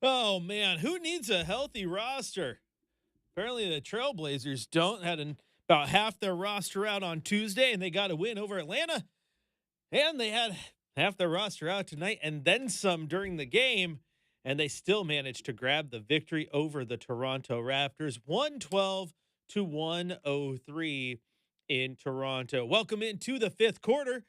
Oh man, who needs a healthy roster? Apparently, the Trailblazers don't. About half their roster out on Tuesday, and they got a win over Atlanta. And they had half their roster out tonight, and then some during the game, and they still managed to grab the victory over the Toronto Raptors, 112 to 103 in Toronto. Welcome into the fifth quarter.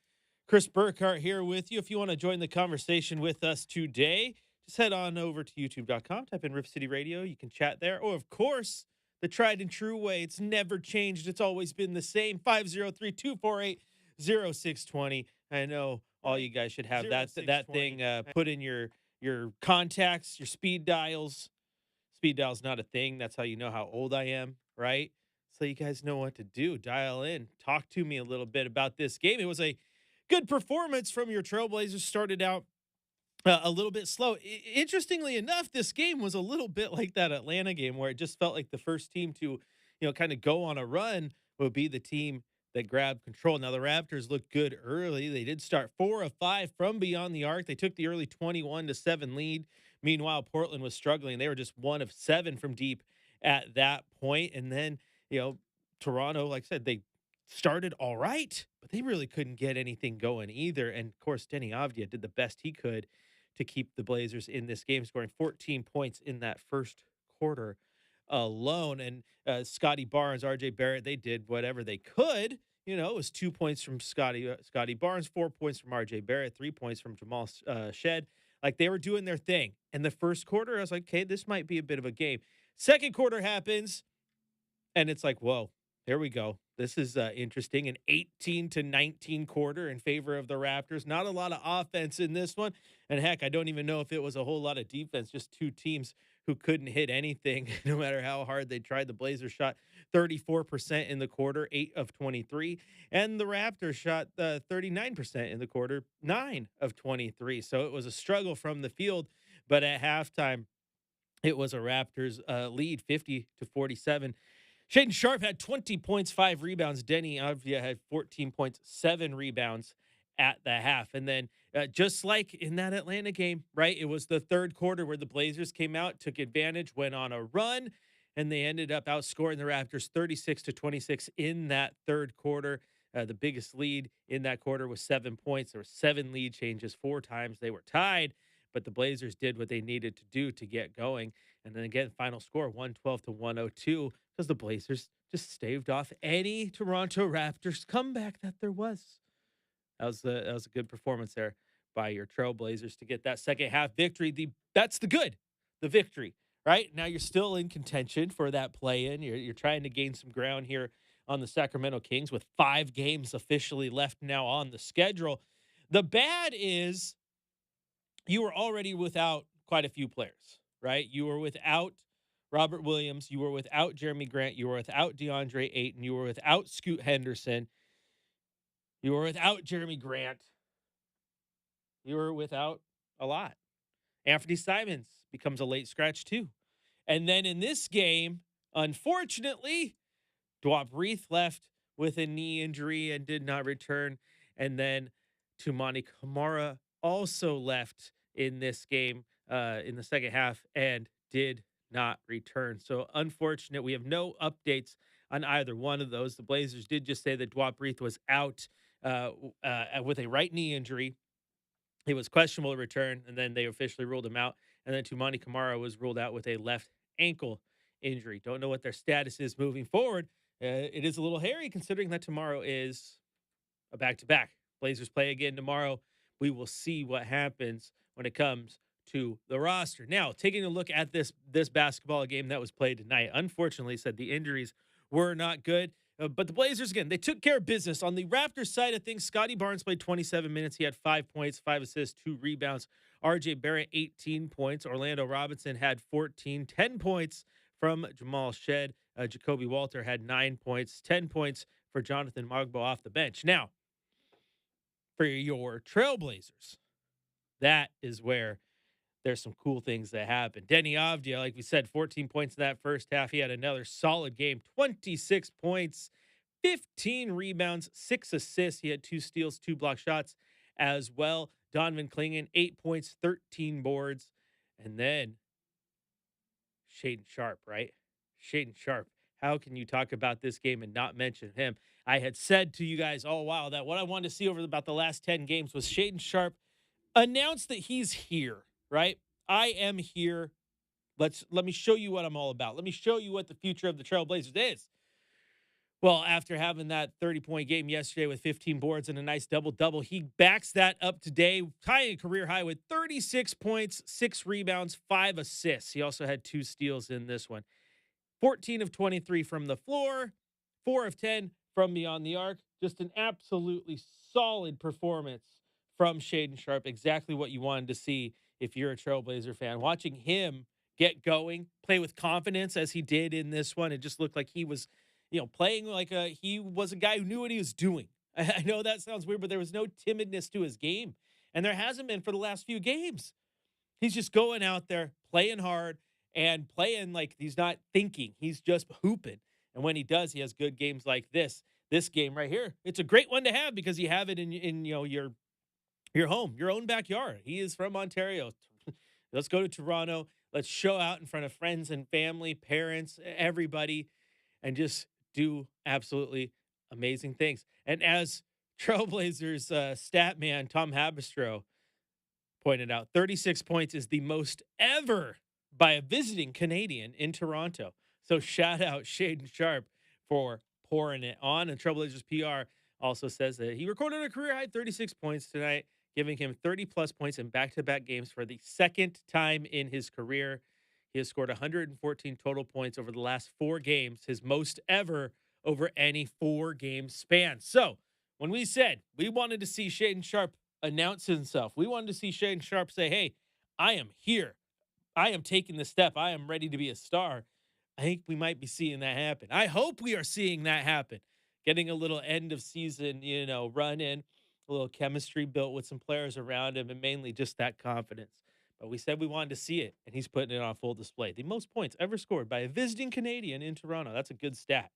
Chris Burkhardt here with you. If you want to join the conversation with us today, just head on over to youtube.com, type in Rip City Radio. You can chat there. Or, of course, the tried and true way. It's never changed. It's always been the same. 503-248-0620. I know all you guys should have that thing put in your contacts, your speed dials. Speed dial's not a thing. That's how you know how old I am, right? So you guys know what to do. Dial in. Talk to me a little bit about this game. It was a good performance from your Trailblazers. Started out a little bit slow. Interestingly enough, this game was a little bit like that Atlanta game where it just felt like the first team to, kind of go on a run would be the team that grabbed control. Now the Raptors looked good early. They did start 4 of 5 from beyond the arc. They took the early 21-7 lead. Meanwhile, Portland was struggling. They were just 1 of 7 from deep at that point. And then, Toronto, like I said, they started all right, but they really couldn't get anything going either. And of course, Denny Avdia did the best he could to keep the Blazers in this game, scoring 14 points in that first quarter alone. And Scotty Barnes, RJ Barrett, they did whatever they could. It was 2 points from Scotty Barnes, 4 points from RJ Barrett, 3 points from Jamal Shed. Like they were doing their thing. And the first quarter, I was like, okay, this might be a bit of a game. Second quarter happens, and it's like, whoa, here we go. This is interesting. An 18-19 quarter in favor of the Raptors. Not a lot of offense in this one. And heck, I don't even know if it was a whole lot of defense. Just two teams who couldn't hit anything, no matter how hard they tried. The Blazers shot 34% in the quarter, 8 of 23. And the Raptors shot 39% in the quarter, 9 of 23. So it was a struggle from the field. But at halftime, it was a Raptors lead, 50-47. Shaden Sharp had 20 points, 5 rebounds. Denny Avdia had 14 points, 7 rebounds at the half. And then just like in that Atlanta game, right, it was the third quarter where the Blazers came out, took advantage, went on a run, and they ended up outscoring the Raptors 36-26 in that third quarter. The biggest lead in that quarter was 7 points. There were 7 lead changes, 4 times they were tied, but the Blazers did what they needed to do to get going. And then again, final score 112-102 because the Blazers just staved off any Toronto Raptors comeback that there was. That was a good performance there by your Trailblazers to get that second half victory. That's the victory, right? Now you're still in contention for that play-in. You're trying to gain some ground here on the Sacramento Kings with 5 games officially left now on the schedule. The bad is you were already without quite a few players, right? You were without Robert Williams. You were without Jeremy Grant. You were without DeAndre Ayton. You were without Scoot Henderson. You were without Jeremy Grant. You were without a lot. Anthony Simons becomes a late scratch too. And then in this game, unfortunately, Dwap Reith left with a knee injury and did not return. And then Tumani Kamara also left in this game in the second half and did not return. So unfortunate. We have no updates on either one of those. The Blazers did just say that Dwap Reith was out with a right knee injury. He was questionable to return, and then they officially ruled him out. And then Tumani Kamara was ruled out with a left ankle injury. Don't know what their status is moving forward. It is a little hairy considering that tomorrow is a back-to-back. Blazers play again tomorrow. We will see what happens when it comes to the roster. Now, taking a look at this basketball game that was played tonight, unfortunately, said the injuries were not good. But the Blazers, again, they took care of business. On the Raptors side of things, Scotty Barnes played 27 minutes. He had 5 points, 5 assists, 2 rebounds. RJ Barrett, 18 points. Orlando Robinson had 14, 10 points from Jamal Shed. Jacoby Walter had 9 points, 10 points for Jonathan Mogbo off the bench. Now, for your Trailblazers, that is where there's some cool things that happen. Denny Avdia, like we said, 14 points in that first half. He had another solid game, 26 points, 15 rebounds, 6 assists. He had 2 steals, 2 block shots as well. Donovan Clingan, 8 points, 13 boards. And then Shaden Sharp, right? Shaden Sharp. How can you talk about this game and not mention him? I had said to you guys all while that what I wanted to see over about the last 10 games was Shaden Sharp announce that he's here, right? I am here. Let me show you what I'm all about. Let me show you what the future of the Trailblazers is. Well, after having that 30-point game yesterday with 15 boards and a nice double-double, he backs that up today, tying a career high with 36 points, 6 rebounds, 5 assists. He also had 2 steals in this one. 14 of 23 from the floor, 4 of 10 from beyond the arc. Just an absolutely solid performance from Shaden Sharp. Exactly what you wanted to see if you're a Trailblazer fan. Watching him get going, play with confidence as he did in this one, it just looked like he was, playing like he was a guy who knew what he was doing. I know that sounds weird, but there was no timidness to his game. And there hasn't been for the last few games. He's just going out there, playing hard, and playing like he's not thinking. He's just hooping. And when he does, he has good games like this. This game right here, it's a great one to have because you have it in your home, your own backyard. He is from Ontario. Let's go to Toronto. Let's show out in front of friends and family, parents, everybody, and just do absolutely amazing things. And as Trailblazers stat man Tom Habistro pointed out, 36 points is the most ever by a visiting Canadian in Toronto. So shout out Shaden Sharp for pouring it on. And Trailblazers PR also says that he recorded a career high 36 points tonight, giving him 30-plus points in back-to-back games for the second time in his career. He has scored 114 total points over the last 4 games, his most ever over any 4-game span. So when we said we wanted to see Shaden Sharp announce himself, we wanted to see Shaden Sharp say, hey, I am here. I am taking the step. I am ready to be a star. I think we might be seeing that happen. I hope we are seeing that happen. Getting a little end of season, run in, a little chemistry built with some players around him, and mainly just that confidence. But we said we wanted to see it, and he's putting it on full display. The most points ever scored by a visiting Canadian in Toronto. That's a good stat,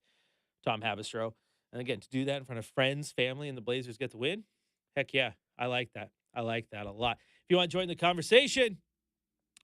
Tom Habistro. And again, to do that in front of friends, family, and the Blazers get the win, heck yeah, I like that. I like that a lot. If you want to join the conversation,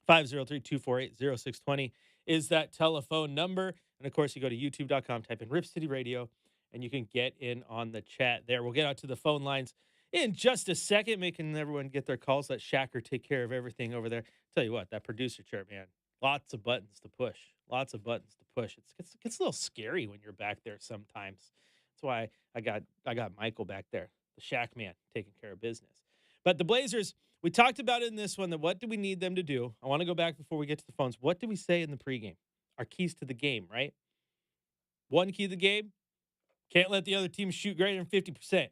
503-248-0620 is that telephone number. And of course, you go to youtube.com, type in Rip City Radio, and you can get in on the chat there. We'll get out to the phone lines in just a second, making everyone get their calls. Let Shacker take care of everything over there. Tell you what, that producer chair, man, lots of buttons to push. Lots of buttons to push. It gets a little scary when you're back there sometimes. That's why I got Michael back there, the Shack man, taking care of business. But the Blazers, we talked about it in this one, that what do we need them to do? I want to go back before we get to the phones. What did we say in the pregame? Our keys to the game, right? One key to the game, can't let the other team shoot greater than 50%.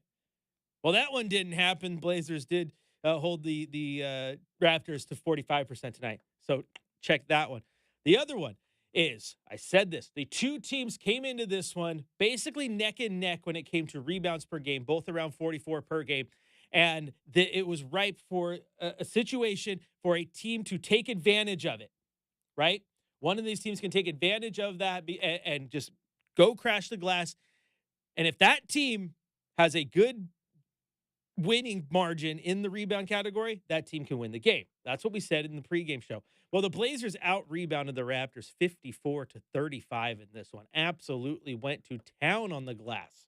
Well, that one didn't happen. Blazers did hold the Raptors to 45% tonight. So check that one. The other one is, I said this, the two teams came into this one basically neck and neck when it came to rebounds per game, both around 44 per game. And it was ripe for a situation for a team to take advantage of it, right? One of these teams can take advantage of that and just go crash the glass. And if that team has a good winning margin in the rebound category, that team can win the game. That's what we said in the pregame show. Well, the Blazers out-rebounded the Raptors 54-35 in this one. Absolutely went to town on the glass.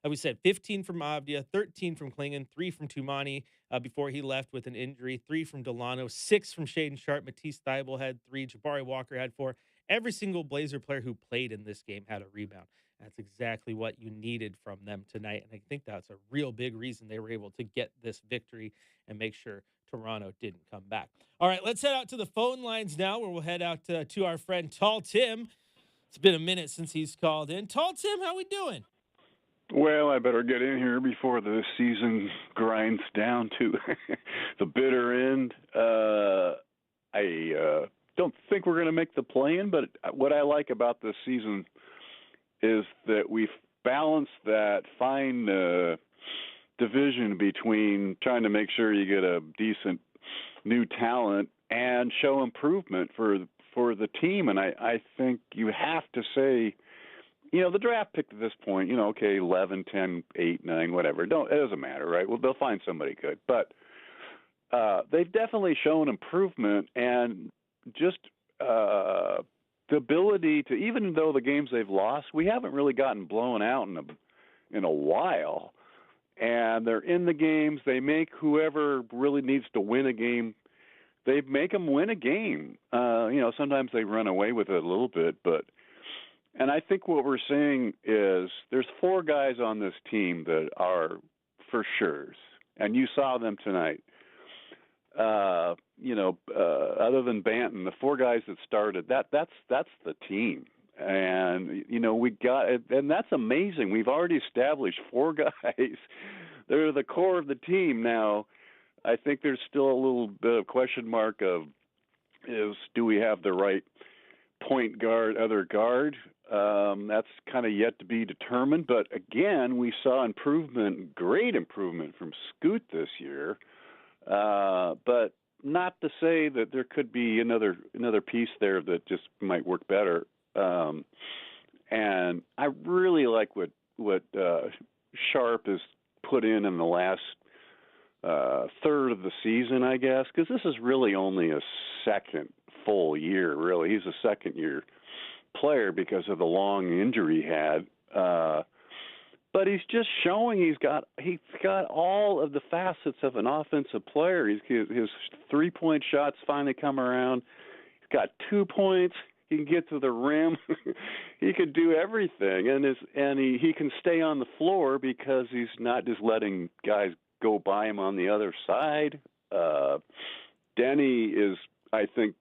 Like we said, 15 from Avdia, 13 from Klingon, 3 from Tumani before he left with an injury, 3 from Delano, 6 from Shaden Sharp. Matisse Thybulle had 3. Jabari Walker had 4. Every single Blazer player who played in this game had a rebound. That's exactly what you needed from them tonight. And I think that's a real big reason they were able to get this victory and make sure Toronto didn't come back. All right, let's head out to the phone lines now, where we'll head out to our friend Tall Tim. It's been a minute since he's called in. Tall Tim, how we doing? Well, I better get in here before the season grinds down to the bitter end. I don't think we're going to make the play-in, but what I like about this season is that we've balanced that fine division between trying to make sure you get a decent new talent and show improvement for the team. And I think you have to say, the draft pick at this point, okay, 11, 10, 8, 9, whatever. It doesn't matter, right? Well, they'll find somebody good. But they've definitely shown improvement, and just the ability to, even though the games they've lost, we haven't really gotten blown out in a while. And they're in the games. They make whoever really needs to win a game. They make them win a game. Sometimes they run away with it a little bit, but and I think what we're seeing is there's four guys on this team that are for sure's, and you saw them tonight. Other than Banton, the four guys that started, that's the team. And we got, and that's amazing. We've already established four guys. They're the core of the team. Now, I think there's still a little bit of question mark of do we have the right point guard, other guard? That's kind of yet to be determined. But again, we saw great improvement from Scoot this year. But not to say that there could be another piece there that just might work better. And I really like what Sharp has put in the last third of the season, I guess, because this is really only a second full year. Really, he's a second-year player because of the long injury he had. But he's just showing he's got all of the facets of an offensive player. His 3-point shots finally come around. He's got 2 points. He can get to the rim. He could do everything, and he can stay on the floor because he's not just letting guys go by him on the other side. Denny is, I think,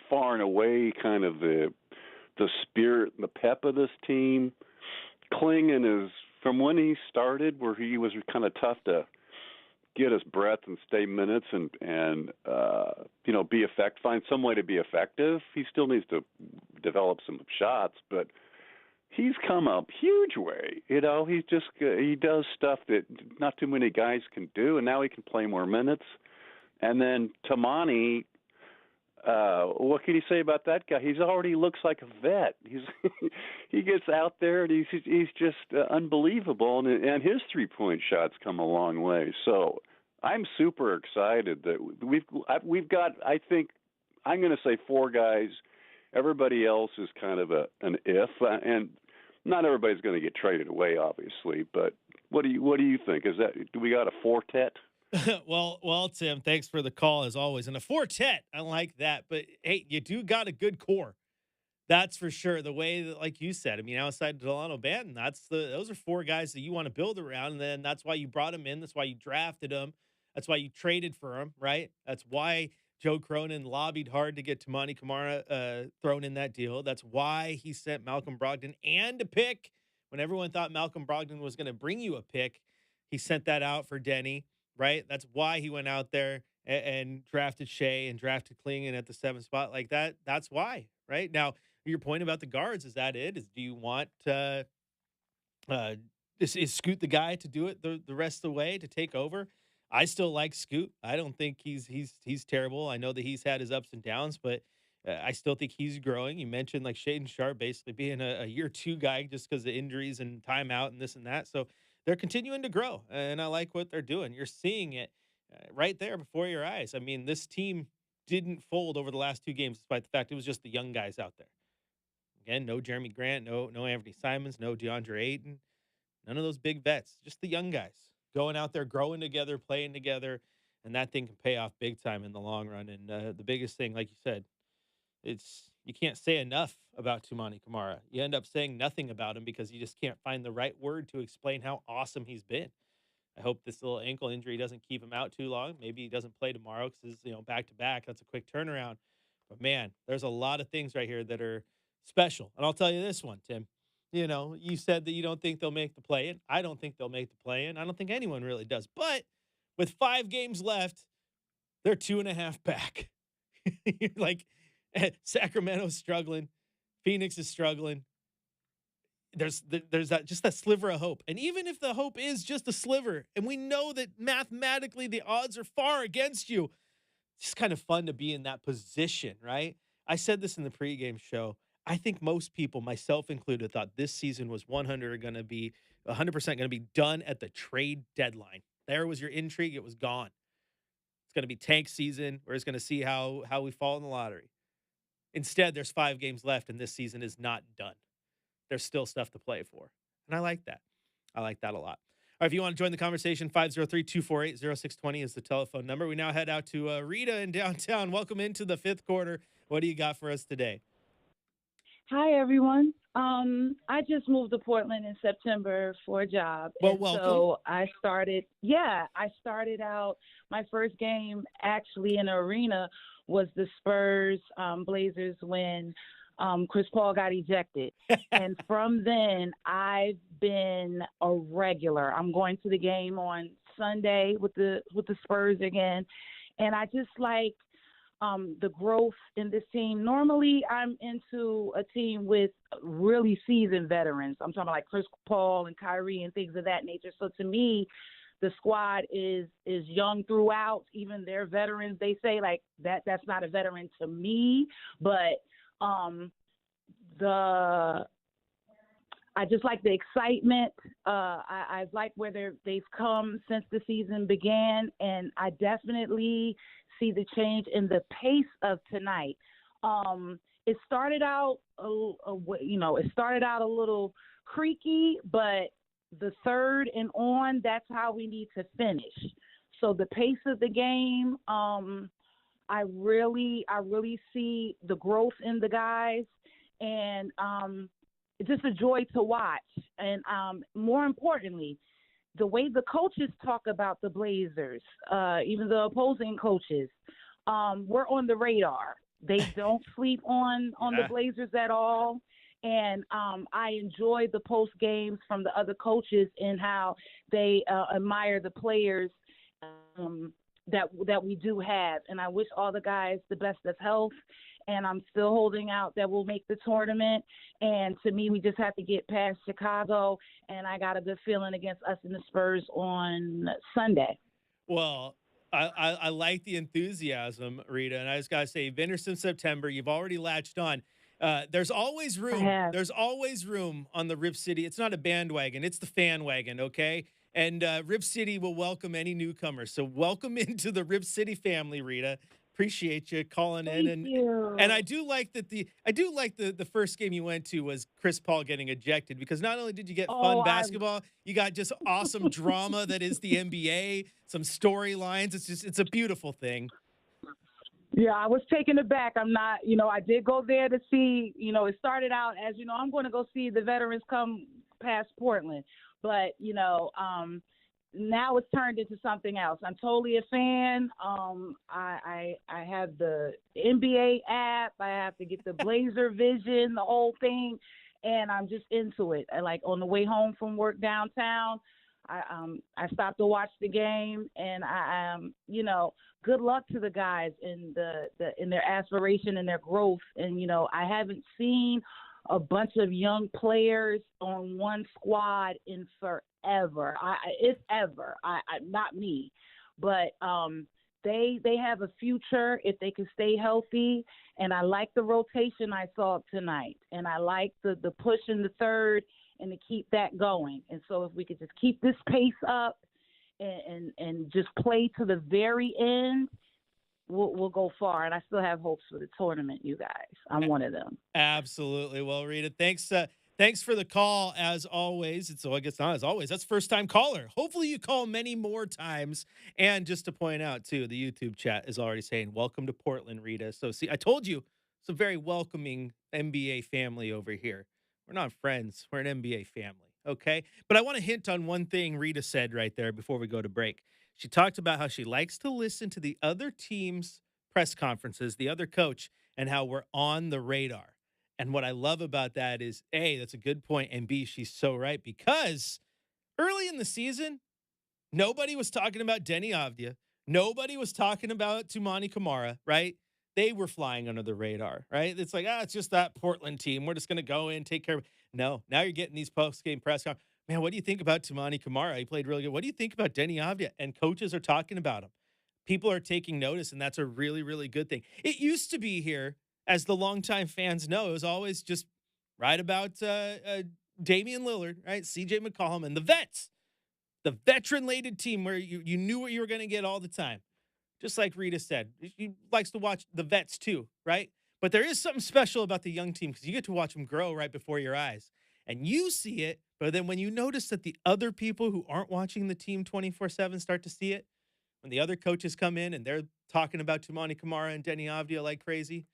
far and away kind of the spirit and the pep of this team. Klingon is, from when he started, where he was kind of tough to get his breath and stay minutes and be effective, find some way to be effective. He still needs to develop some shots, but he's come up huge way. He does stuff that not too many guys can do, and now he can play more minutes. And then Tamani, what can you say about that guy? He's already looks like a vet. He gets out there and he's just unbelievable, and his 3-point shots come a long way. So I'm super excited that we've got. I think I'm going to say 4 guys. Everybody else is kind of an if, and not everybody's going to get traded away, obviously. But what do you think? Do we got a quartet? well, Tim, thanks for the call as always. And a quartet, I like that. But hey, you do got a good core. That's for sure. The way that, like you said, I mean, outside Delano Banton, those are 4 guys that you want to build around, and then that's why you brought him in. That's why you drafted him. That's why you traded for him, right? That's why Joe Cronin lobbied hard to get Tamani Kamara thrown in that deal. That's why he sent Malcolm Brogdon and a pick when everyone thought Malcolm Brogdon was going to bring you a pick. He sent that out for Denny, right? That's why he went out there and drafted Shea and drafted Klingon at the 7th spot like that. That's why, right? Now, your point about the guards, is that it? Do you want is Scoot the guy to do it the rest of the way to take over? I still like Scoot. I don't think he's terrible. I know that he's had his ups and downs, but I still think he's growing. You mentioned like Shaden Sharp basically being a year 2 guy just because of injuries and timeout and this and that. So they're continuing to grow, and I like what they're doing. You're seeing it right there before your eyes. I mean, this team didn't fold over the last 2 games, despite the fact it was just the young guys out there. Again, no Jeremy Grant, no Anthony Simons, no DeAndre Ayton, none of those big vets, just the young guys going out there, growing together, playing together, and that thing can pay off big time in the long run. And the biggest thing, like you said, you can't say enough about Tumani Kamara. You end up saying nothing about him because you just can't find the right word to explain how awesome he's been. I hope this little ankle injury doesn't keep him out too long. Maybe he doesn't play tomorrow because back to back. That's a quick turnaround. But man, there's a lot of things right here that are special. And I'll tell you this one, Tim. You said that you don't think they'll make the play in. I don't think they'll make the play in. I don't think anyone really does. But with 5 games left, they're 2.5 back. You're like, Sacramento's struggling. Phoenix is struggling. There's that sliver of hope. And even if the hope is just a sliver, and we know that mathematically the odds are far against you, it's just kind of fun to be in that position, right? I said this in the pregame show. I think most people, myself included, thought this season was 100% going to be done at the trade deadline. There was your intrigue. It was gone. It's going to be tank season. We're just going to see how we fall in the lottery. Instead, there's 5 games left, and this season is not done. There's still stuff to play for. And I like that. I like that a lot. All right, if you want to join the conversation, 503-248-0620 is the telephone number. We now head out to Rita in downtown. Welcome into the fifth quarter. What do you got for us today? Hi, everyone. I just moved to Portland in September for a job. Well, And welcome. so I started out my first game actually in the arena was the Spurs Blazers when Chris Paul got ejected. And from then, I've been a regular. I'm going to the game on Sunday with the Spurs again. And I just like the growth in this team. Normally, I'm into a team with really seasoned veterans. I'm talking about like Chris Paul and Kyrie and things of that nature. So to me, the squad is young throughout. Even their veterans, they say like that's not a veteran to me, but the I just like the excitement. I like where they've come since the season began, and I definitely see the change in the pace of tonight. It started out, it started out a little creaky, but the third and on, that's how we need to finish. So the pace of the game, I really see the growth in the guys, and it's just a joy to watch. And more importantly, the way the coaches talk about the Blazers, even the opposing coaches, we're on the radar. They don't sleep on the Yeah. Blazers at all. And I enjoy the post games from the other coaches and how they admire the players that we do have. And I wish all the guys the best of health. And I'm still holding out that we'll make the tournament. And to me, we just have to get past Chicago. And I got a good feeling against us and the Spurs on Sunday. Well, I like the enthusiasm, Rita, and I just gotta say, you've been here since September. You've already latched on. There's always I room. have. There's always room on the Rip City. It's not a bandwagon; it's the fan wagon. Okay, and Rip City will welcome any newcomer. So welcome into the Rip City family, Rita. Appreciate you calling in, Thank and I you. do like that the first game you went to was Chris Paul getting ejected because not only did you get Oh, fun basketball, you got just awesome drama that is the NBA, some storylines. It's a beautiful thing. yeah, I was taken aback. I'm not, I did go there to see, it started out as, I'm going to go see the veterans come past Portland. But, now it's turned into something else. I'm totally a fan. I have the NBA app. I have to get the Blazer Vision, the whole thing, and I'm just into it. I, like on the way home from work downtown, I stopped to watch the game, and good luck to the guys in in their aspiration and their growth. And I haven't seen a bunch of young players on one squad in forever. It's ever. Not me, but they have a future if they can stay healthy. And I like the rotation I saw tonight, and I like the push in the third and to keep that going. And so if we could just keep this pace up and just play to the very end, we'll go far. And I still have hopes for the tournament, you guys. I'm one of them. Absolutely. Well, Rita, thanks for the call as always. It's, so I guess not as always. That's first time caller. Hopefully you call many more times. And just to point out too, the YouTube chat is already saying, "Welcome to Portland, Rita." So see, I told you, it's a very welcoming NBA family over here. We're not friends. We're an NBA family. Okay. But I want to hint on one thing Rita said right there before we go to break. She talked about how she likes to listen to the other team's press conferences, the other coach, and how we're on the radar. And what I love about that is A, that's a good point, and B, she's so right because early in the season, nobody was talking about Denny Avdia. Nobody was talking about Tumani Kamara, right? They were flying under the radar, right? It's like, it's just that Portland team. We're just going to go in, take care of it. No, now you're getting these post-game press conferences. Man, what do you think about Tumani Kamara? He played really good. What do you think about Denny Avdia? And coaches are talking about him. People are taking notice, and that's a really, really good thing. It used to be here, as the longtime fans know, it was always just right about Damian Lillard, right? CJ McCollum, and the vets, the veteran-laden team where you knew what you were going to get all the time. Just like Rita said, she likes to watch the vets too, right? But there is something special about the young team because you get to watch them grow right before your eyes. And you see it, but then when you notice that the other people who aren't watching the team 24/7 start to see it, when the other coaches come in and they're talking about Tumani Kamara and Denny Avdia like crazy,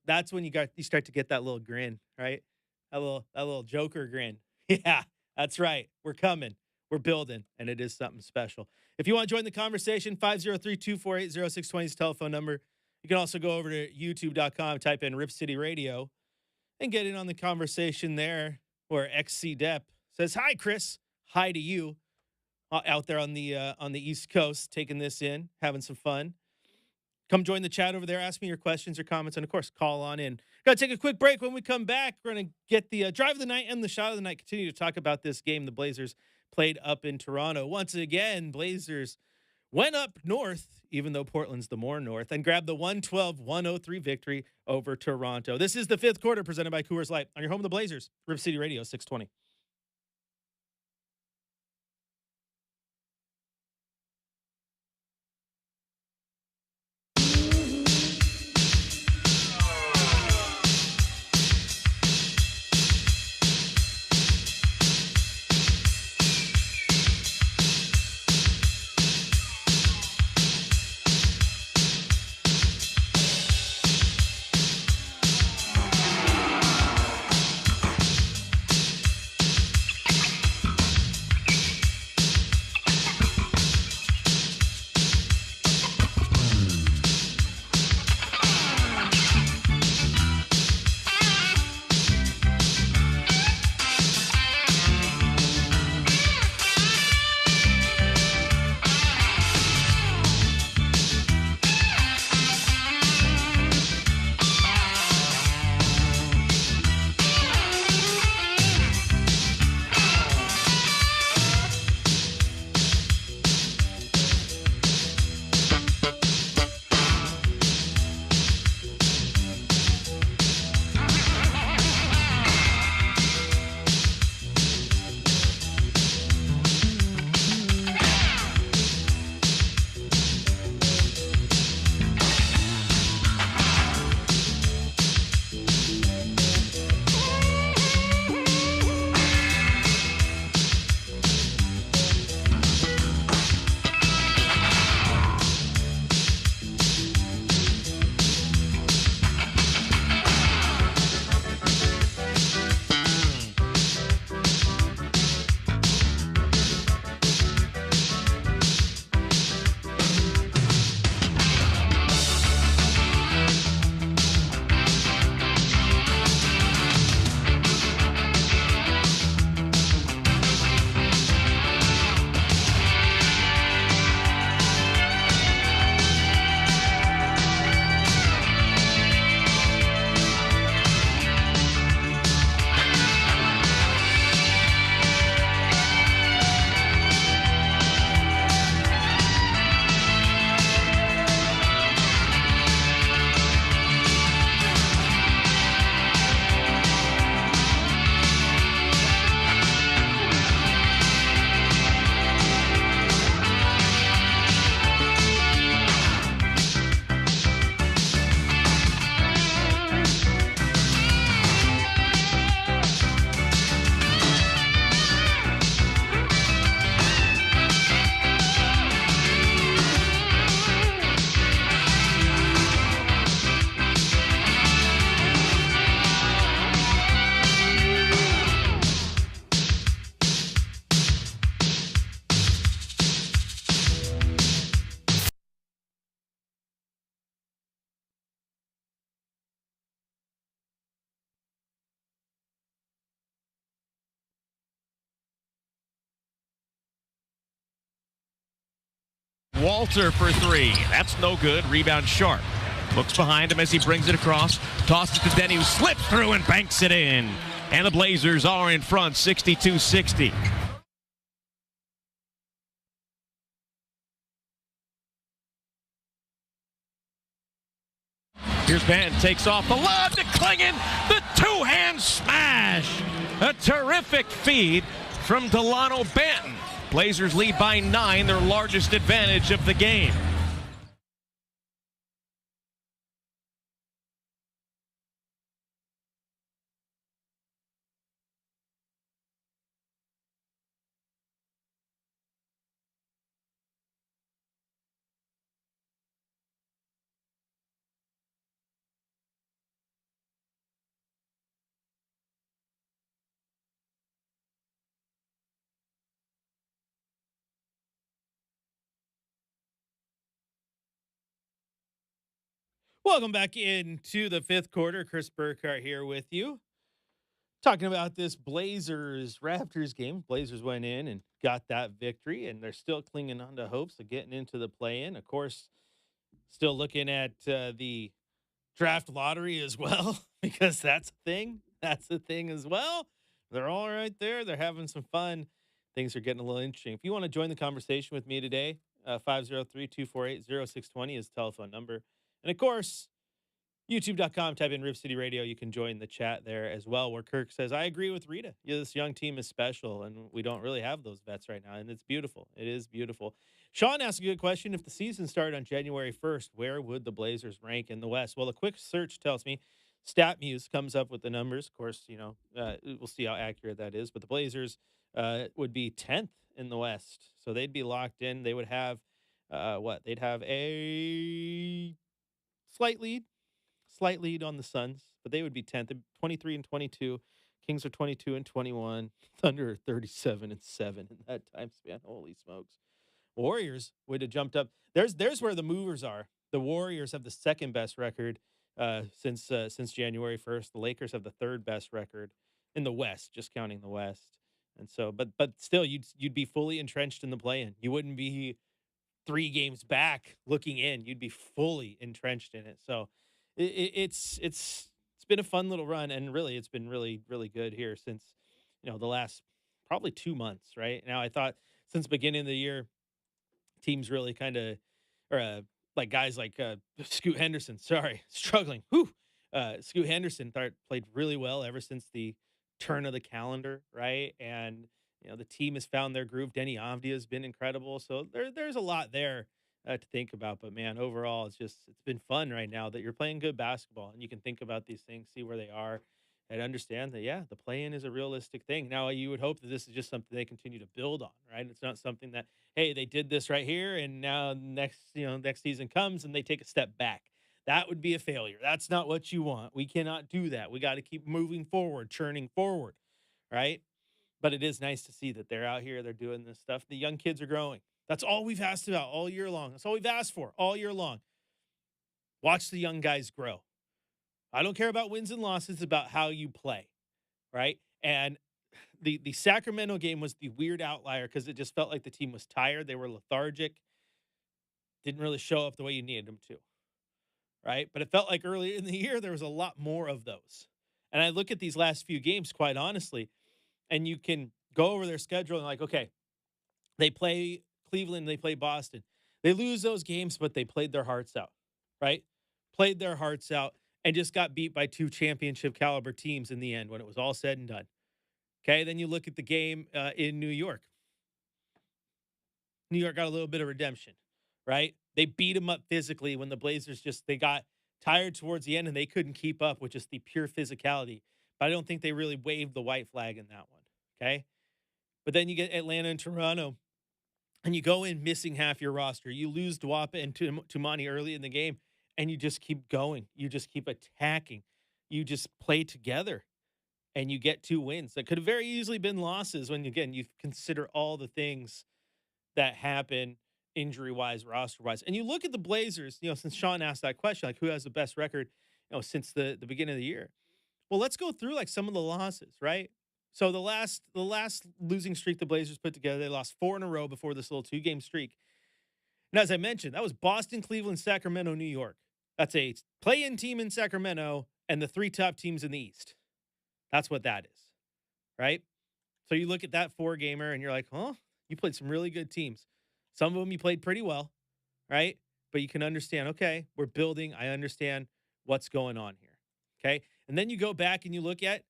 that's when you start to get that little grin, right? That little Joker grin. Yeah, that's right. We're coming. We're building, and it is something special. If you want to join the conversation, 503-248-0620 is the telephone number. You can also go over to youtube.com, type in Rip City Radio, and get in on the conversation there, where XC Depp says, "Hi, Chris. Hi to you." Out there on the East Coast, taking this in, having some fun. Come join the chat over there. Ask me your questions or comments, and of course, call on in. Got to take a quick break. When we come back, we're going to get the drive of the night and the shot of the night. Continue to talk about this game the Blazers played up in Toronto. Once again, Blazers went up north, even though Portland's the more north, and grabbed the 112-103 victory over Toronto. This is the fifth quarter, presented by Coors Light on your home of the Blazers, Rip City Radio 620. Walter for three. That's no good. Rebound Sharp. Looks behind him as he brings it across. Tosses to Denny, who slips through and banks it in. And the Blazers are in front, 62-60. Here's Van, takes off the lob to Klingon. The two-hand smash. A terrific feed from Delano Banton. Blazers lead by 9, their largest advantage of the game. Welcome back into the fifth quarter. Chris Burkhardt here with you. Talking about this Blazers Raptors game. Blazers went in and got that victory, and they're still clinging on to hopes of getting into the play in. Of course, still looking at the draft lottery as well, because that's a thing. That's a thing as well. They're all right there. They're having some fun. Things are getting a little interesting. If you want to join the conversation with me today, 503-248-0620 is the telephone number. And of course, YouTube.com, type in Rip City Radio. You can join the chat there as well, where Kirk says, I agree with Rita. Yeah, this young team is special, and we don't really have those vets right now, and it's beautiful. It is beautiful. Sean asked a good question. If the season started on January 1st, where would the Blazers rank in the West? Well, a quick search tells me StatMuse comes up with the numbers. Of course, we'll see how accurate that is, but the Blazers would be 10th in the West, so they'd be locked in. They would have, They'd have a slight lead on the Suns, but they would be 10th, 23 and 22. Kings are 22 and 21. Thunder are 37 and 7 in that time span. Holy smokes. Warriors would have jumped up. There's where the movers are. The Warriors have the second best record since January 1st. The Lakers have the third best record in the West, just counting the West. And so, but still, you'd be fully entrenched in the play-in. You wouldn't be 3 games back looking in. You'd be fully entrenched in it. So it's been a fun little run, and really it's been really, really good here since the last probably 2 months. Right now, I thought since the beginning of the year, teams really kind of, or like guys like Scoot Henderson, sorry, struggling. Whew. Scoot Henderson played really well ever since the turn of the calendar, right? And the team has found their groove. Denny Avdia has been incredible. So there's a lot there to think about. But man, overall, it's been fun right now that you're playing good basketball, and you can think about these things, see where they are, and understand that the play-in is a realistic thing. Now, you would hope that this is just something they continue to build on, right? It's not something that, hey, they did this right here, and now next season comes and they take a step back. That would be a failure. That's not what you want. We cannot do that. We got to keep moving forward, churning forward, right? But it is nice to see that they're out here, they're doing this stuff. The young kids are growing. That's all we've asked about all year long. That's all we've asked for all year long. Watch the young guys grow. I don't care about wins and losses, it's about how you play, right? And the Sacramento game was the weird outlier because it just felt like the team was tired. They were lethargic, didn't really show up the way you needed them to, right? But it felt like earlier in the year, there was a lot more of those. And I look at these last few games, quite honestly, and you can go over their schedule and like, okay, they play Cleveland, they play Boston. They lose those games, but they played their hearts out, right? Played their hearts out and just got beat by 2 championship caliber teams in the end when it was all said and done. Okay, then you look at the game in New York. New York got a little bit of redemption, right? They beat them up physically when the Blazers they got tired towards the end and they couldn't keep up with just the pure physicality. But I don't think they really waved the white flag in that one, okay? But then you get Atlanta and Toronto, and you go in missing half your roster. You lose Dwapa and Tumani early in the game, and you just keep going. You just keep attacking. You just play together, and you get 2 wins. That could have very easily been losses when, again, you consider all the things that happen injury-wise, roster-wise. And you look at the Blazers, since Sean asked that question, like who has the best record, since the beginning of the year. Well, let's go through like some of the losses, right? So the last losing streak the Blazers put together, they lost 4 in a row before this little 2-game streak. And as I mentioned, that was Boston, Cleveland, Sacramento, New York. That's a play-in team in Sacramento and the 3 top teams in the East. That's what that is, right? So you look at that 4-gamer and you're like, huh? You played some really good teams. Some of them you played pretty well, right? But you can understand, okay, we're building. I understand what's going on here, okay? And then you go back and you look at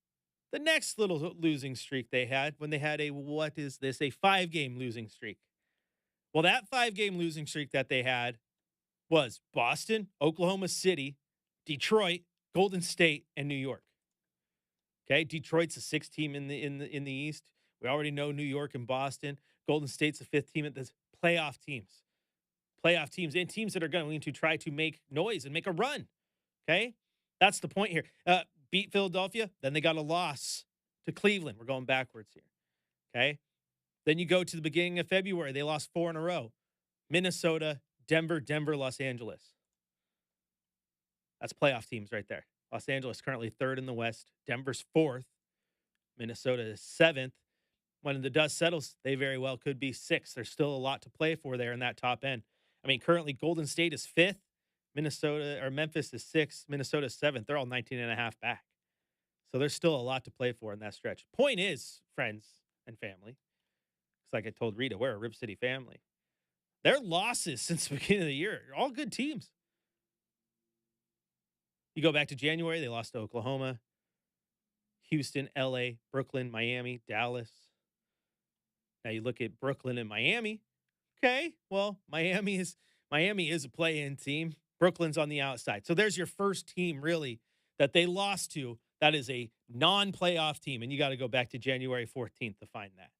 the next little losing streak they had when they had a 5-game losing streak. Well, that 5-game losing streak that they had was Boston, Oklahoma City, Detroit, Golden State, and New York. Okay, Detroit's the 6th team in the East. We already know New York and Boston. Golden State's the 5th team at this playoff teams and teams that are going to try to make noise and make a run. Okay, that's the point here. Beat Philadelphia, then they got a loss to Cleveland. We're going backwards here. Okay, then you go to the beginning of February. They lost 4 in a row. Minnesota, Denver, Los Angeles. That's playoff teams right there. Los Angeles currently third in the West. Denver's fourth. Minnesota is seventh. When the dust settles, they very well could be sixth. There's still a lot to play for there in that top end. I mean, currently Golden State is fifth. Memphis is sixth. Minnesota is seventh. They're all 19 and a half back. So there's still a lot to play for in that stretch. Point is, friends and family, it's like I told Rita, we're a Rip City family. Their losses since the beginning of the year are all good teams. You go back to January, they lost to Oklahoma, Houston, LA, Brooklyn, Miami, Dallas. Now you look at Brooklyn and Miami. Okay, well, Miami is a play-in team. Brooklyn's on the outside. So there's your first team, really, that they lost to. That is a non-playoff team, and you got to go back to January 14th to find that.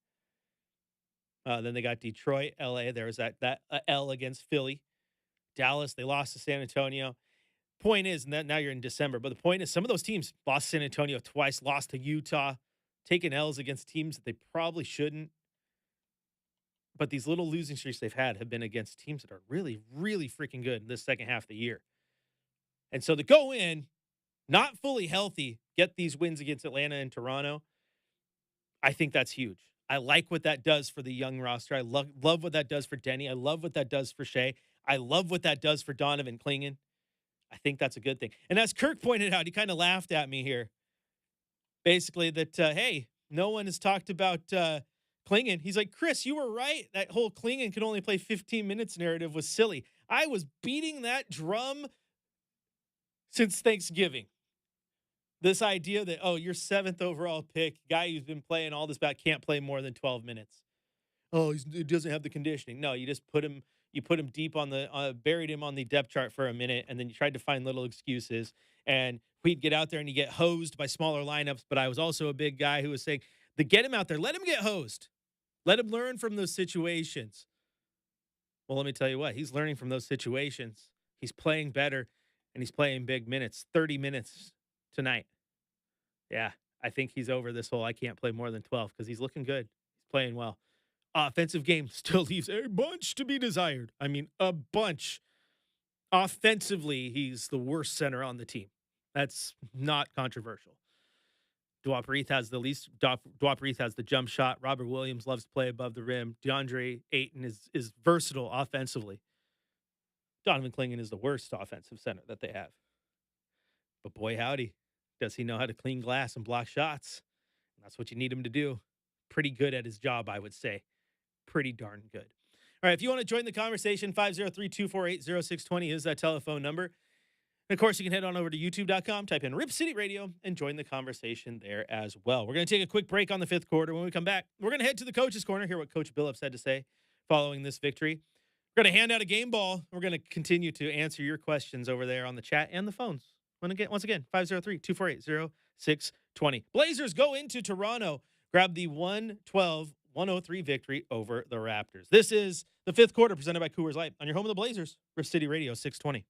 Then they got Detroit, LA. There was that L against Philly. Dallas, they lost to San Antonio. Point is, and now you're in December, but the point is some of those teams lost San Antonio twice, lost to Utah, taking L's against teams that they probably shouldn't. But these little losing streaks they've had have been against teams that are really, really freaking good in this second half of the year. And so to go in, not fully healthy, get these wins against Atlanta and Toronto, I think that's huge. I like what that does for the young roster. I love what that does for Denny. I love what that does for Shea. I love what that does for Donovan Clingan. I think that's a good thing. And as Kirk pointed out, he kind of laughed at me here. Basically that, hey, no one has talked about Clingan. He's like, Chris, you were right. That whole Clingan could only play 15 minutes narrative was silly. I was beating that drum since Thanksgiving. This idea that, oh, your 7th overall pick, guy who's been playing all this back, can't play more than 12 minutes. Oh, he doesn't have the conditioning. No, you just put him deep on the, buried him on the depth chart for a minute, and then you tried to find little excuses. And we'd get out there and you get hosed by smaller lineups. But I was also a big guy who was saying, get him out there. Let him get hosed. Let him learn from those situations. Well, let me tell you what, he's learning from those situations. He's playing better, and he's playing big minutes, 30 minutes tonight. Yeah, I think he's over this whole I can't play more than 12 because he's looking good. He's playing well. Offensive game still leaves a bunch to be desired. I mean, a bunch. Offensively, he's the worst center on the team. That's not controversial. Dwap has the jump shot. Robert Williams loves to play above the rim. DeAndre Ayton is versatile offensively. Donovan Clingan is the worst offensive center that they have. But boy, howdy, does he know how to clean glass and block shots. And that's what you need him to do. Pretty good at his job, I would say. Pretty darn good. All right, if you want to join the conversation, 503-248-0620 is that telephone number. And of course, you can head on over to youtube.com, type in Rip City Radio, and join the conversation there as well. We're going to take a quick break on the fifth quarter. When we come back, we're going to head to the coach's corner, hear what Coach Billups had to say following this victory. We're going to hand out a game ball. We're going to continue to answer your questions over there on the chat and the phones. Once again, 503-248-0620. Blazers go into Toronto, grab the 112-103 victory over the Raptors. This is the fifth quarter presented by Coors Light on your home of the Blazers, Rip City Radio 620.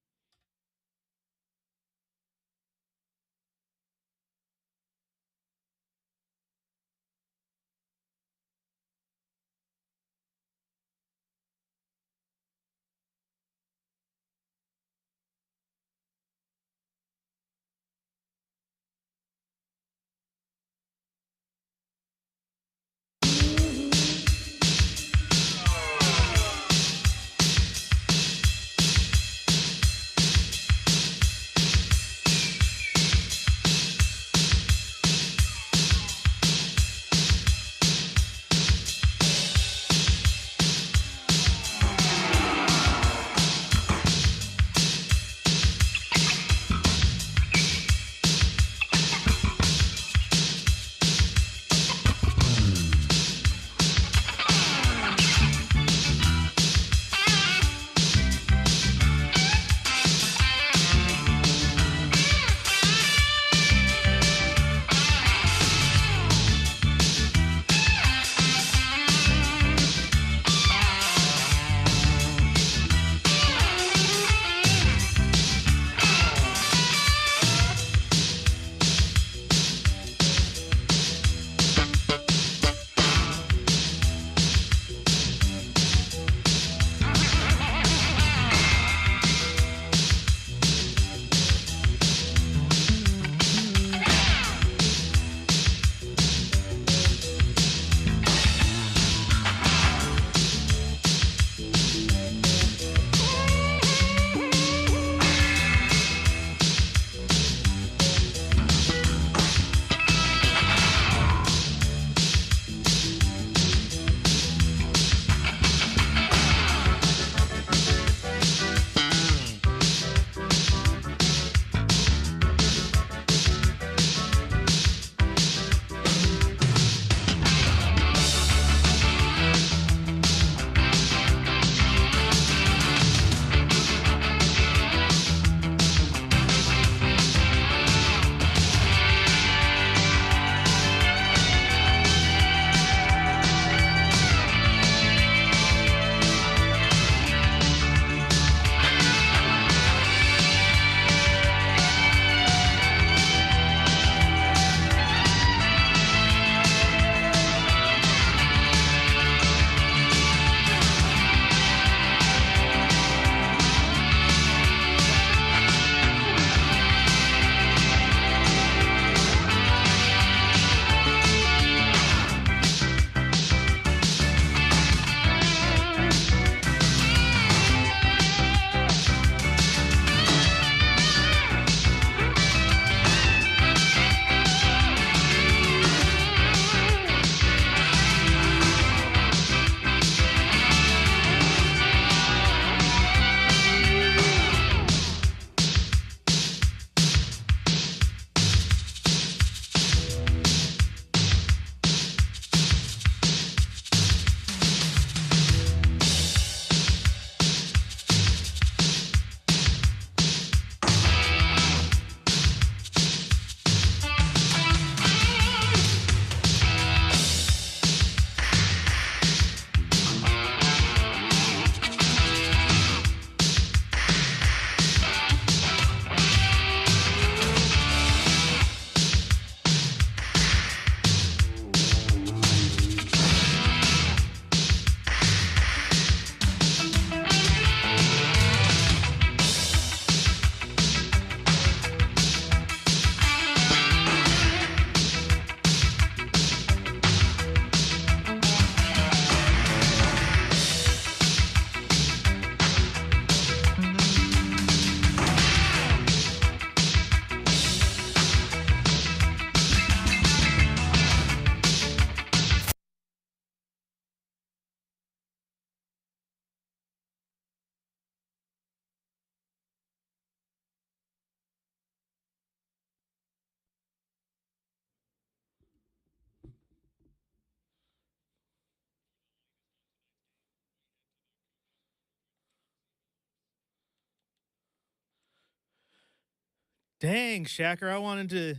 Dang, Shacker, I wanted to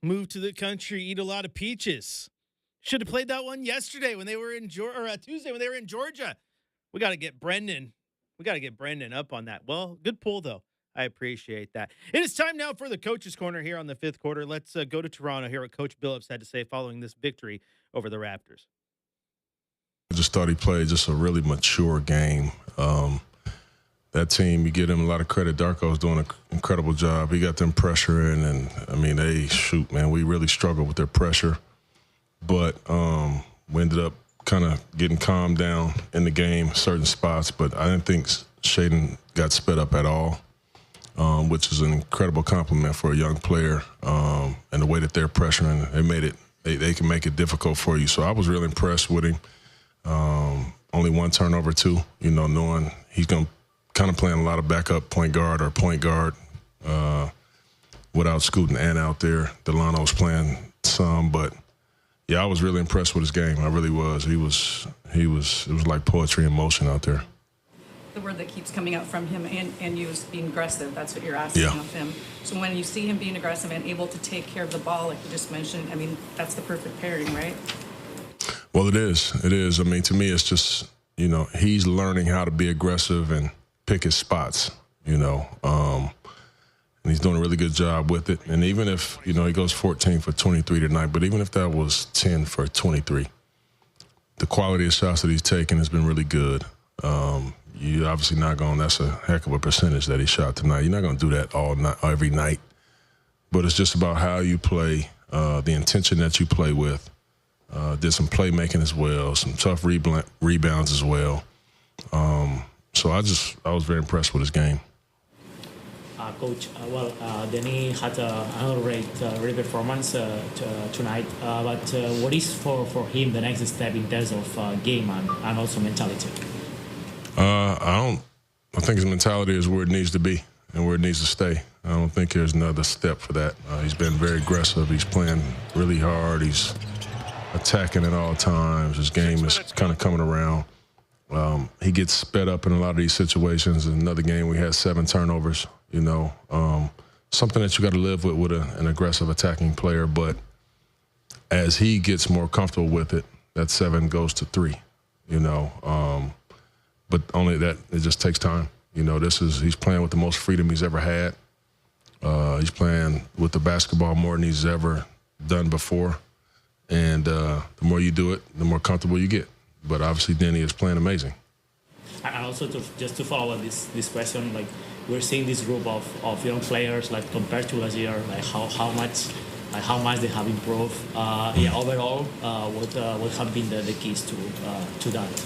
move to the country, eat a lot of peaches. Should have played that one yesterday when they were in Georgia, or Tuesday when they were in Georgia. We got to get Brendan. We got to get Brendan up on that. Well, good pull, though. I appreciate that. It is time now for the Coach's Corner here on the fifth quarter. Let's go to Toronto, hear what Coach Billups had to say following this victory over the Raptors. I just thought he played just a really mature game. That team, you give him a lot of credit. Darko's doing an incredible job. He got them pressure in, and, I mean, we really struggled with their pressure. But we ended up kind of getting calmed down in the game, certain spots. But I didn't think Shaedon got sped up at all, which is an incredible compliment for a young player. And the way that they're pressuring, they can make it difficult for you. So I was really impressed with him. Only one turnover, too, knowing he's going to kind of playing a lot of backup point guard without Scoot and Ant out there. Delano's playing some, but yeah, I was really impressed with his game. I really was. It was like poetry in motion out there. The word that keeps coming out from him and you is being aggressive. That's what you're asking of him. So when you see him being aggressive and able to take care of the ball, like you just mentioned, I mean, that's the perfect pairing, right? Well, it is. It is. I mean, to me, it's just, he's learning how to be aggressive and pick his spots, and he's doing a really good job with it. And even if, he goes 14 for 23 tonight, but even if that was 10 for 23, the quality of shots that he's taken has been really good. You obviously not going, that's a heck of a percentage that he shot tonight. You're not going to do that every night. But it's just about how you play, the intention that you play with. Did some playmaking as well, some tough rebounds as well. So I was very impressed with his game. Coach, Danny had another great performance tonight. But what is for him the next step in terms of game and also mentality? I think his mentality is where it needs to be and where it needs to stay. I don't think there's another step for that. He's been very aggressive. He's playing really hard. He's attacking at all times. His game is kind of coming around. He gets sped up in a lot of these situations. In another game, we had 7 turnovers, something that you got to live with an aggressive attacking player. But as he gets more comfortable with it, that 7 goes to 3, but only that, it just takes time. He's playing with the most freedom he's ever had. He's playing with the basketball more than he's ever done before. And the more you do it, the more comfortable you get. But obviously, Denny is playing amazing. And also, just to follow up this question, like we're seeing this group of young players, like compared to last year, like how much they have improved. Overall, what have been the keys to that?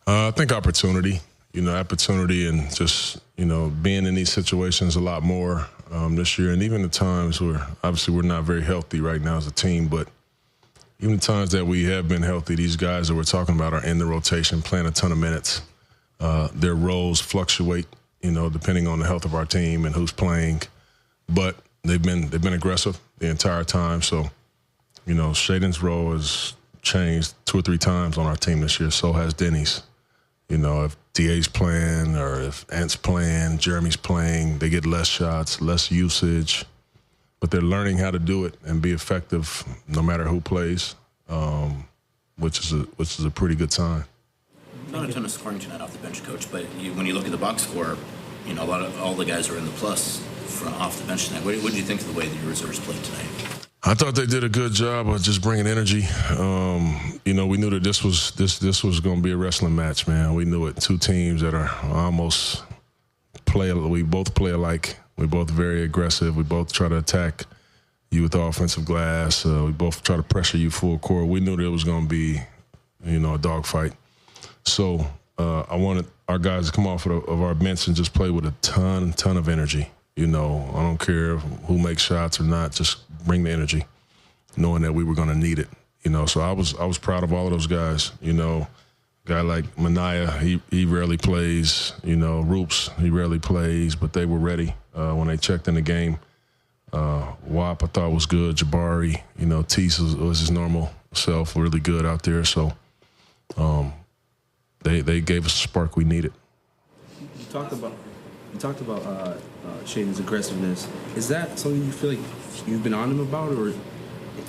I think opportunity. Opportunity and just being in these situations a lot more this year, and even the times where obviously we're not very healthy right now as a team, but. Even the times that we have been healthy, these guys that we're talking about are in the rotation, playing a ton of minutes. Their roles fluctuate, depending on the health of our team and who's playing. But they've been aggressive the entire time. So, Shaedon's role has changed 2 or 3 times on our team this year. So has Denny's. If DA's playing or if Ant's playing, Jeremy's playing, they get less shots, less usage. But they're learning how to do it and be effective no matter who plays, which is a pretty good sign. Not a ton of scoring tonight off the bench, Coach, but when you look at the box score, all the guys are in the plus off the bench tonight. What did you think of the way the reserves played tonight? I thought they did a good job of just bringing energy. We knew that this was going to be a wrestling match, man. We knew it. 2 teams that are almost we both play alike. We're both very aggressive. We both try to attack you with the offensive glass. We both try to pressure you full court. We knew that it was going to be, a dogfight. So I wanted our guys to come off of our bench and just play with a ton of energy. I don't care who makes shots or not. Just bring the energy, knowing that we were going to need it. So I was proud of all of those guys. Guy like Manaya, he rarely plays. Roops, he rarely plays, but they were ready when they checked in the game. Wap, I thought was good. Jabari, Tease was his normal self, really good out there. So they gave us the spark we needed. You talked about You talked about Shaden's aggressiveness. Is that something you feel like you've been on him about, or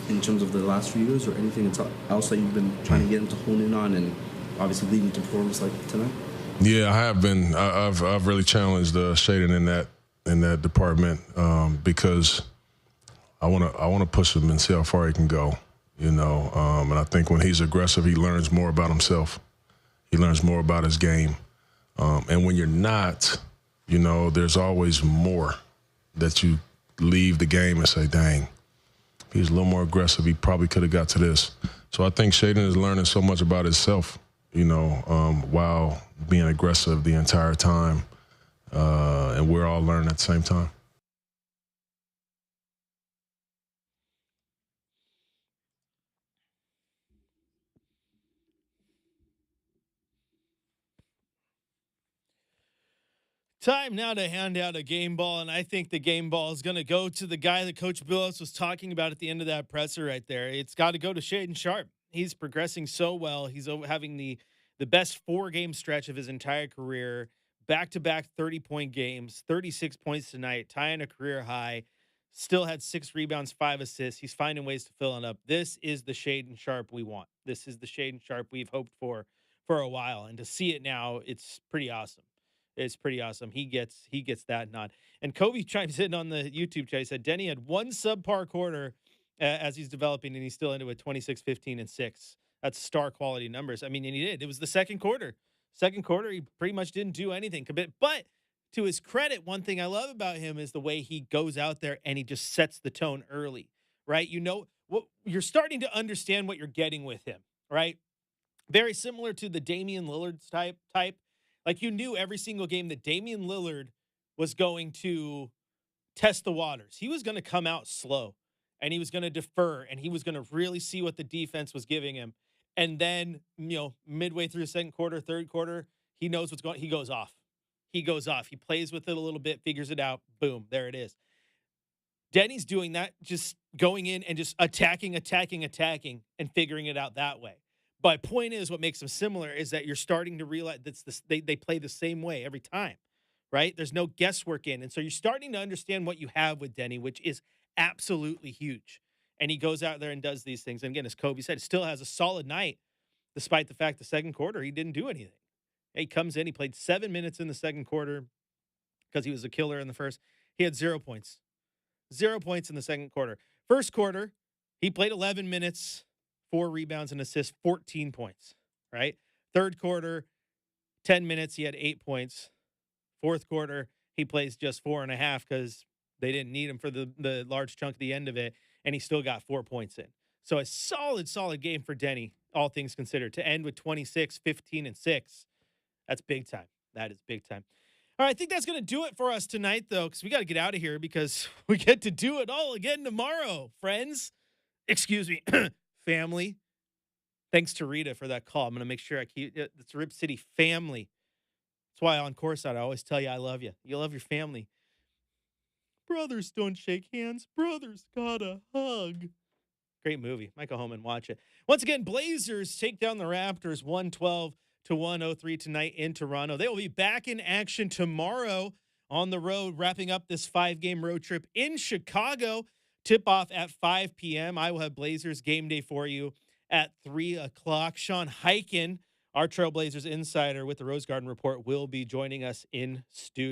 in terms of the last few years, or anything else that you've been trying to get him to hone in on, and obviously leading to performance like tonight? Yeah, I have been. I've really challenged Shaden in that department because I want to push him and see how far he can go. And I think when he's aggressive, he learns more about himself. He learns more about his game. And when you're not, there's always more that you leave the game and say, dang, if he was a little more aggressive, he probably could have got to this. So I think Shaden is learning so much about himself, while being aggressive the entire time. And we're all learning at the same time. Time now to hand out a game ball, and I think the game ball is going to go to the guy that Coach Billups was talking about at the end of that presser right there. It's got to go to Shaden Sharp. He's progressing so well. He's having the best 4-game stretch of his entire career, back-to-back 30-point games, 36 points tonight, tying a career high. Still had 6 rebounds, 5 assists. He's finding ways to fill it up. This is the Shaden Sharp we want. This is the Shaden Sharp we've hoped for a while, and to see it now, it's pretty awesome. It's pretty awesome. He gets that nod. And Kobe chimes in on the YouTube chat. He said Denny had one subpar quarter as he's developing, and he's still into it 26, 15, and 6. That's star quality numbers. I mean, and he did. It was the second quarter. Second quarter, he pretty much didn't do anything. But to his credit, one thing I love about him is the way he goes out there and he just sets the tone early, right? You're starting to understand what you're getting with him, right? Very similar to the Damian Lillard type. Like, you knew every single game that Damian Lillard was going to test the waters. He was going to come out slow, and he was going to defer, and he was going to really see what the defense was giving him. And then, midway through the second quarter, third quarter, he knows what's going. He goes off. He plays with it a little bit, figures it out. Boom, there it is. Denny's doing that, just going in and just attacking, and figuring it out that way. But point is, what makes them similar is that you're starting to realize they play the same way every time, right? There's no guesswork in. And so you're starting to understand what you have with Denny, which is absolutely huge. And he goes out there and does these things. And again, as Kobe said, still has a solid night, despite the fact the second quarter, he didn't do anything. He comes in, he played 7 minutes in the second quarter because he was a killer in the first. He had 0 points. 0 points in the second quarter. First quarter, he played 11 minutes, 4 rebounds and assists, 14 points, right? Third quarter, 10 minutes, he had 8 points. Fourth quarter, he plays just 4.5 because they didn't need him for the large chunk at the end of it, and he still got 4 points in. So a solid game for Denny, all things considered, to end with 26, 15, and 6. That's big time. That is big time. All right, I think that's going to do it for us tonight, though, because we got to get out of here because we get to do it all again tomorrow, friends. Excuse me, family. Thanks to Rita for that call. I'm going to make sure I keep it. It's Rip City family. That's why on Courtside I always tell you I love you. You love your family. Brothers don't shake hands. Brothers gotta hug. Great movie. Might go home and watch it. Once again, Blazers take down the Raptors 112-103 tonight in Toronto. They will be back in action tomorrow on the road, wrapping up this 5-game road trip in Chicago. Tip-off at 5 p.m. I will have Blazers game day for you at 3 o'clock. Sean Hyken, our Trailblazers insider with the Rose Garden Report, will be joining us in studio.